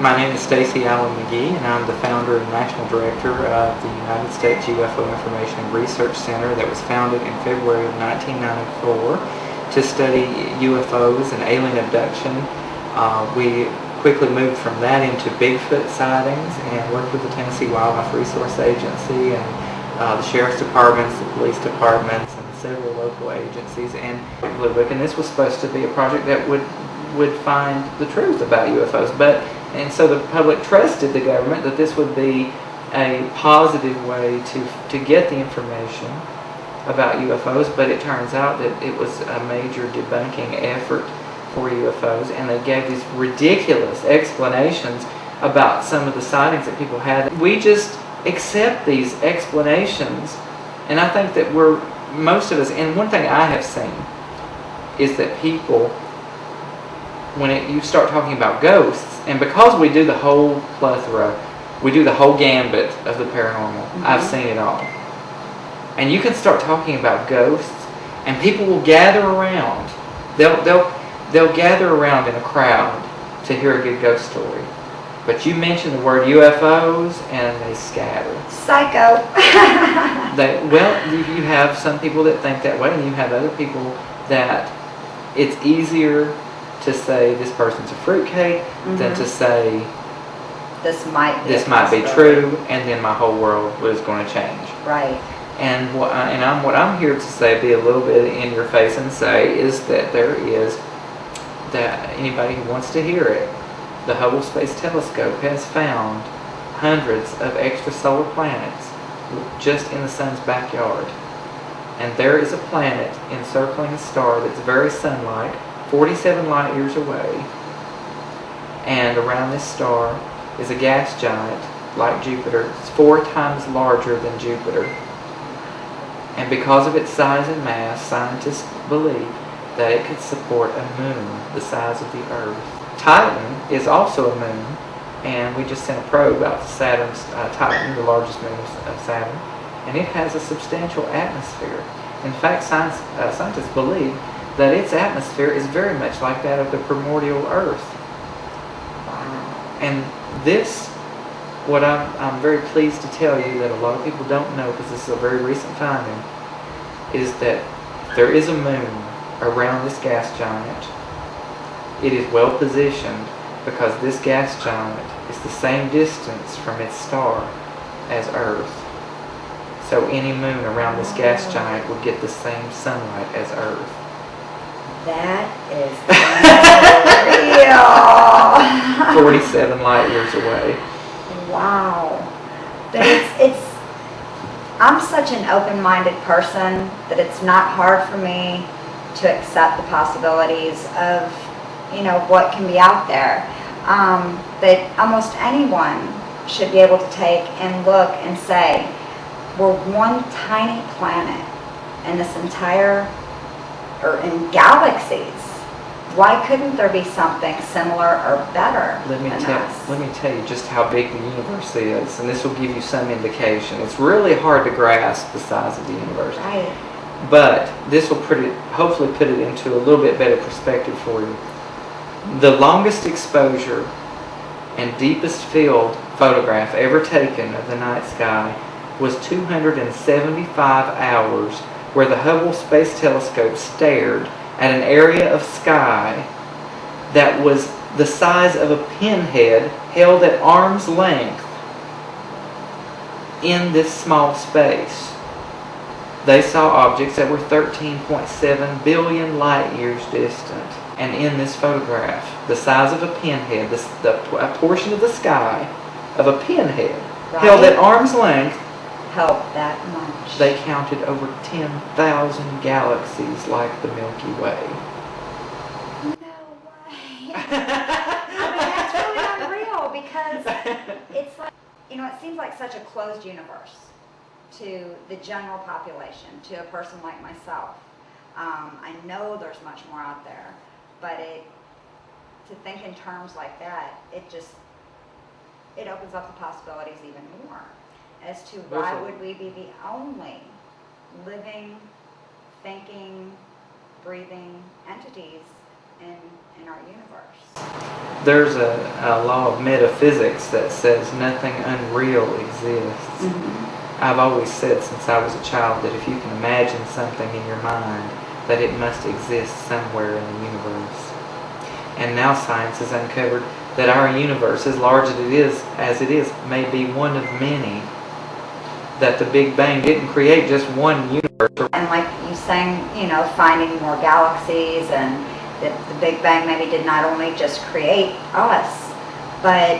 My name is Stacey Allen McGee, and I'm the founder and national director of the United States UFO Information and Research Center that was founded in February of 1994 to study UFOs and alien abduction. We quickly moved from that into Bigfoot sightings and worked with the Tennessee Wildlife Resource Agency and the Sheriff's Departments, the Police Departments, and several local agencies. And this was supposed to be a project that would find the truth about UFOs, and so the public trusted the government that this would be a positive way to get the information about UFOs, but it turns out that it was a major debunking effort for UFOs, and they gave these ridiculous explanations about some of the sightings that people had. We just accept these explanations, and I think that most of us, and one thing I have seen is that people, when you start talking about ghosts, and because we do the whole plethora, we do the whole gambit of the paranormal. I've seen it all. And you can start talking about ghosts, and people will gather around. They'll gather around in a crowd to hear a good ghost story. But you mention the word UFOs, and they scatter. Psycho. You have some people that think that way, and you have other people that it's easier to say this person's a fruitcake than to say this might be true, and then my whole world was going to change. Right. And what I'm here to say, be a little bit in your face and say, is that that anybody who wants to hear it, the Hubble Space Telescope has found hundreds of extrasolar planets just in the sun's backyard. And there is a planet encircling a star that's very sun-like, 47 light years away, and around this star is a gas giant like Jupiter. It's 4 times larger than Jupiter, and because of its size and mass, scientists believe that it could support a moon the size of the Earth. Titan is also a moon, and we just sent a probe out to Saturn's Titan, the largest moon of Saturn, and it has a substantial atmosphere. In fact, scientists believe that its atmosphere is very much like that of the primordial Earth. And this, what I'm very pleased to tell you that a lot of people don't know, because this is a very recent finding, is that there is a moon around this gas giant. It is well positioned because this gas giant is the same distance from its star as Earth. So any moon around this gas giant would get the same sunlight as Earth. That is unreal. 47 light years away. Wow. But I'm such an open-minded person that it's not hard for me to accept the possibilities of, what can be out there. That almost anyone should be able to take and look and say, we're one tiny planet in this entire, or in galaxies. Why couldn't there be something similar or better Let me than tell you just how big the universe is, and this will give you some indication. It's really hard to grasp the size of the universe. Right. But this will hopefully put it into a little bit better perspective for you. The longest exposure and deepest field photograph ever taken of the night sky was 275 hours, where the Hubble Space Telescope stared at an area of sky that was the size of a pinhead held at arm's length in this small space. They saw objects that were 13.7 billion light years distant. And in this photograph, the size of a pinhead, a portion of the sky of a pinhead held at arm's length, help that much. They counted over 10,000 galaxies like the Milky Way. No way. That's really unreal, because it's like, it seems like such a closed universe to the general population, to a person like myself. I know there's much more out there, but to think in terms like that, it opens up the possibilities even more as to why would we be the only living, thinking, breathing entities in our universe. There's a law of metaphysics that says nothing unreal exists. Mm-hmm. I've always said since I was a child that if you can imagine something in your mind, that it must exist somewhere in the universe. And now science has uncovered that our universe, as large as it is, may be one of many. That the Big Bang didn't create just one universe. And like you saying, finding more galaxies, and that the Big Bang maybe did not only just create us, but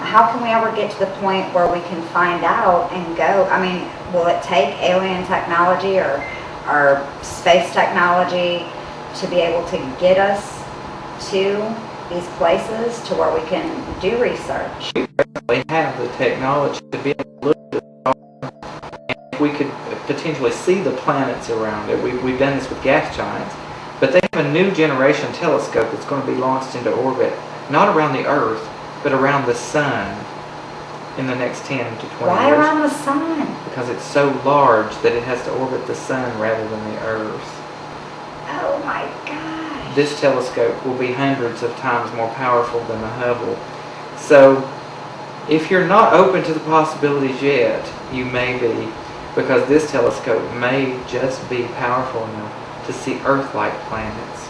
how can we ever get to the point where we can find out and go? I mean, will it take alien technology or space technology to be able to get us to these places to where we can do research? We have the technology to be able to look at the stars, and we could potentially see the planets around it. We've done this with gas giants, but they have a new generation telescope that's going to be launched into orbit, not around the Earth, but around the Sun in the next 10 to 20 Why years. around the Sun? Because it's so large that it has to orbit the Sun rather than the Earth. Oh my gosh. This telescope will be hundreds of times more powerful than the Hubble. So, if you're not open to the possibilities yet, you may be, because this telescope may just be powerful enough to see Earth-like planets.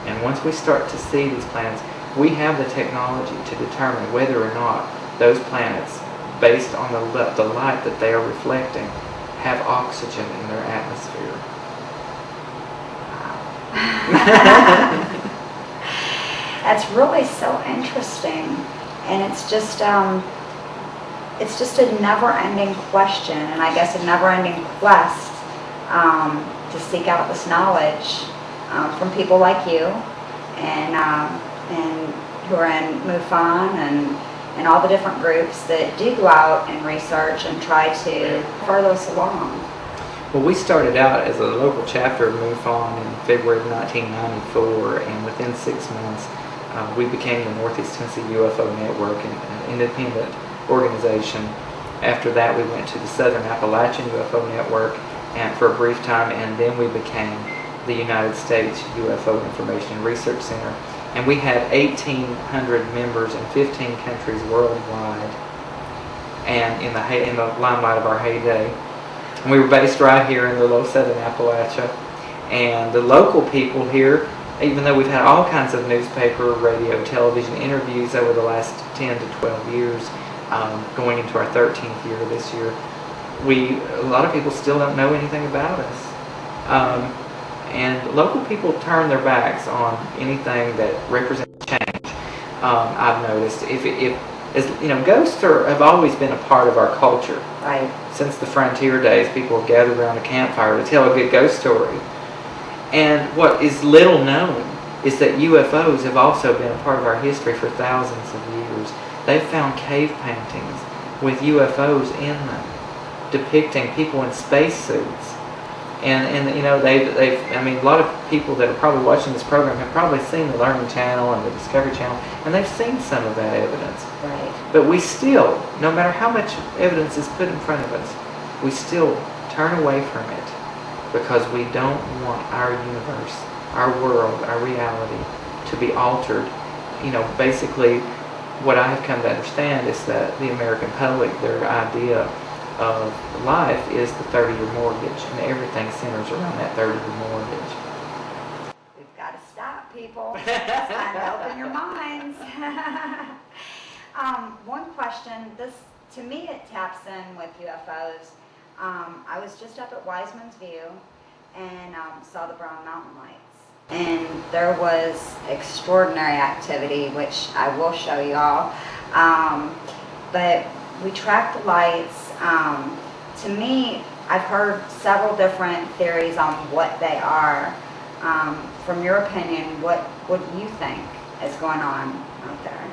And once we start to see these planets, we have the technology to determine whether or not those planets, based on the light that they are reflecting, have oxygen in their atmosphere. That's really so interesting, and it's just a never-ending question, and I guess a never-ending quest to seek out this knowledge from people like you, and who are in MUFON and all the different groups that do go out and research and try to further us along. Well, we started out as a local chapter of MUFON in February of 1994, and within 6 months, we became the Northeast Tennessee U.F.O. Network, an independent organization. After that, we went to the Southern Appalachian U.F.O. Network and for a brief time, and then we became the United States U.F.O. Information and Research Center. And we had 1,800 members in 15 countries worldwide, and in the limelight of our heyday. And we were based right here in the low Southern Appalachia. And the local people here, even though we've had all kinds of newspaper, radio, television interviews over the last 10 to 12 years, going into our 13th year this year, a lot of people still don't know anything about us. And local people turn their backs on anything that represents change. I've noticed, ghosts have always been a part of our culture. Right. Since the frontier days, people have gathered around a campfire to tell a good ghost story. And what is little known is that UFOs have also been a part of our history for thousands of years. They've found cave paintings with UFOs in them, depicting people in spacesuits. And a lot of people that are probably watching this program have probably seen the Learning Channel and the Discovery Channel, and they've seen some of that evidence. Right. But we still, no matter how much evidence is put in front of us, we still turn away from it because we don't want our universe, our world, our reality to be altered. Basically, what I have come to understand is that the American public, their idea of life is the 30-year mortgage, and everything centers around that 30-year mortgage. We've got to stop, people. It's time to open your minds. One question, to me it taps in with UFOs. I was just up at Wiseman's View and saw the Brown Mountain Lights. And there was extraordinary activity, which I will show you all. But we tracked the lights. To me, I've heard several different theories on what they are. From your opinion, what do you think is going on out there?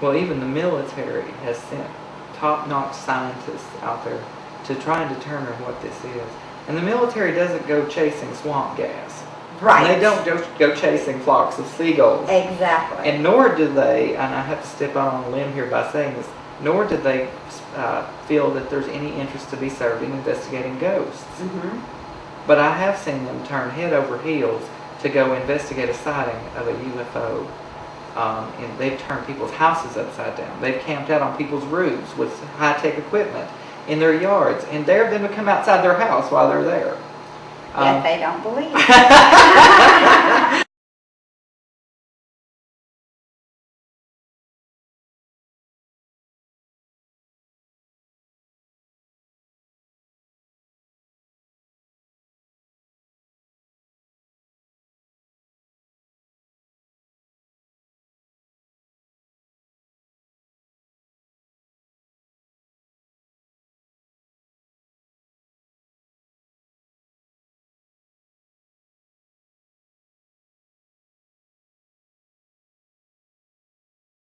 Well, even the military has sent top-notch scientists out there to try and determine what this is. And the military doesn't go chasing swamp gas. Right. And they don't go chasing flocks of seagulls. Exactly. And nor do they, and I have to step out on a limb here by saying this, nor do they feel that there's any interest to be served in investigating ghosts. Mm-hmm. But I have seen them turn head over heels to go investigate a sighting of a UFO. And they've turned people's houses upside down. They've camped out on people's roofs with high-tech equipment in their yards and dare them to come outside their house while they're there. Yet they don't believe.